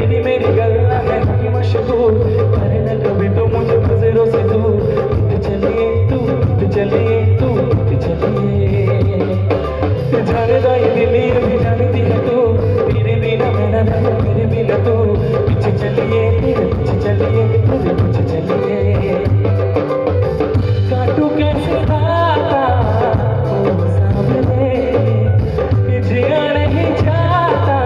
तेरी मेरी गल्ला है कि मशहूर करे न कभी तो मुझे नजरों से दूर चलिए तू चलिए तू चलिए जाने दा ये दिल ये भी जानती है तू तेरे बिना मेरा नहीं मेरे बिना तू पीछे चलिए तेरे पीछे चलिए मेरे पीछे चलिए काटू कैसे खाता सामने जिया नहीं जाता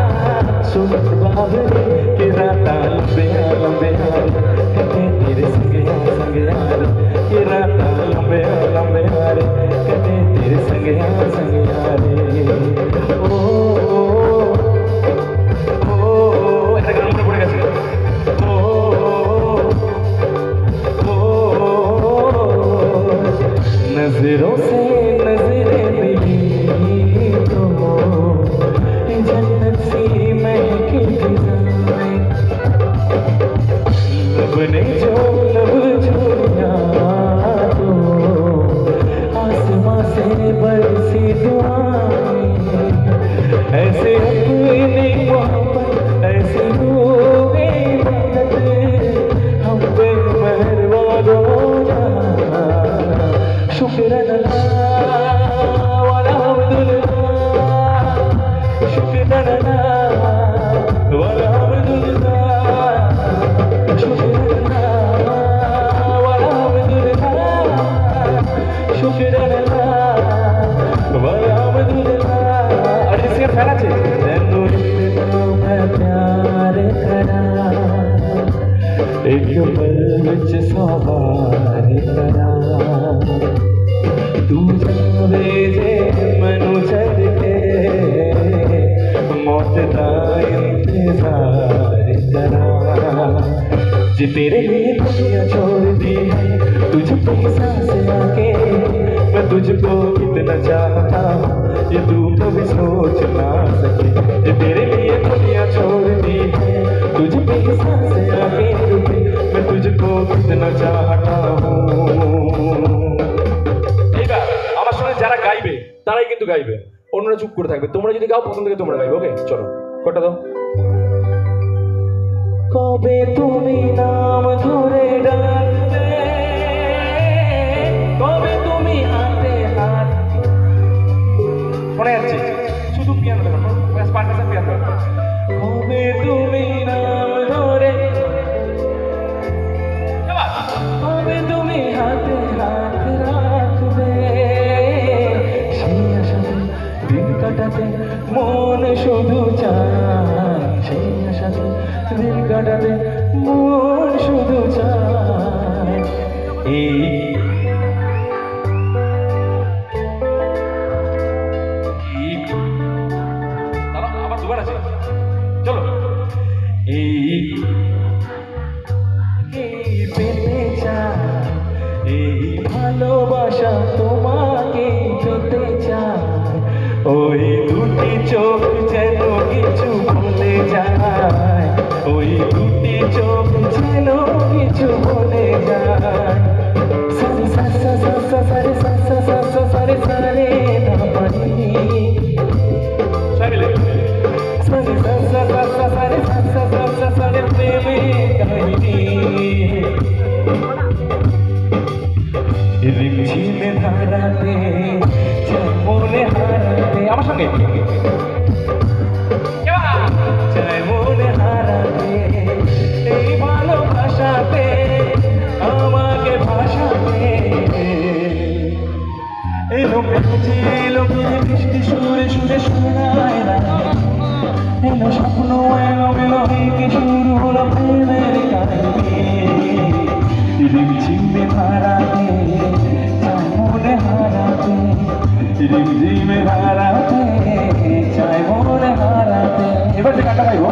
सुबह बाबरे के राता लंबे लंबे हाल कटे तेरे संग यार के राता लंबे हाल कटे तेरे संग यार ओ এটা গান পড়ে গেছে ও नजरों से नजरें मिली तो जन्नत सी महकी फिजाएं लब ने जो लब छुया तो आसमां से बरसी दुआएं ऐसे अपनी मोहब्बत ऐसे हुए मदद हम पे मेहरबान हो जा शुक्र अल्लाह वाला अब्दुल्लाह शुक्र अल्लाह वाला अब्दुल्लाह शुक्र अल्लाह वाला अब्दुल्लाह शुक्र अल्लाह वाला अब्दुल्लाह अरे इसके फैन আছে तेनू मैं प्यार करा एक पल विच सवार करा तू जावे जे मनु छड़ के मौत दा इंतजार करा जे तेरे लिए दुनिया छोड़ दी है तुझको सांस आके मैं तुझको कितना चाहता हूँ ये तू कभी सोच ना सके जे तेरे लिए दुनिया छोड़ दी है तुझको सांस आके मैं तुझको कितना चाहता हूँ যারা গাইবে তারাই কিন্তু গাইবে অন্যরা চুপ করে থাকবে তোমরা যদি গাও প্রথম থেকে তোমরা গাইবে ওকে চলো কটা দাও কবে তুমি নাম ধরে ডাকতে কবে তুমি হাতে হাত শোনা যাচ্ছে শুধু পিয়ানো দেখো ব্যাস পার্টিশন পিয়ানো কবে তুমি নাম ধরে কবে তুমি হাতে হাত রাখবে দিন কাটাতে মন শুধু চায় সেই আশাতে দিন কাটাতে মন শুধু চায় আবার দুবার আছে চলো এই পেতে চায় এই ভালোবাসা তোমাকে পেতে চায় ওই দুটি চোখ যেন কিছু বলে যায় ওই দুটি চোখ যেন কিছু বলে যায় সারে সারে সারে সারে সারে সারে না পারি সারে সারে সারে সারে সারে প্রেমে কাহিনী রিমঝিমে ধারাতে মনে হারাতে আমার সঙ্গে চাই মনে হারাতে এই ভালোবাসাতে আমাকে ভাষাতে এলো মেঘে এলো বৃষ্টি সুরে সুরে শোনায় না এলো স্বপ্ন এলো মেলো কি শুরু হলো প্রেমের কাহিনী রিমঝিমে ধারাতে চাই মনে হারাতে রিমঝিমে ধারাতে চাই মনে হারাতে এবার যে গানটা গাইবো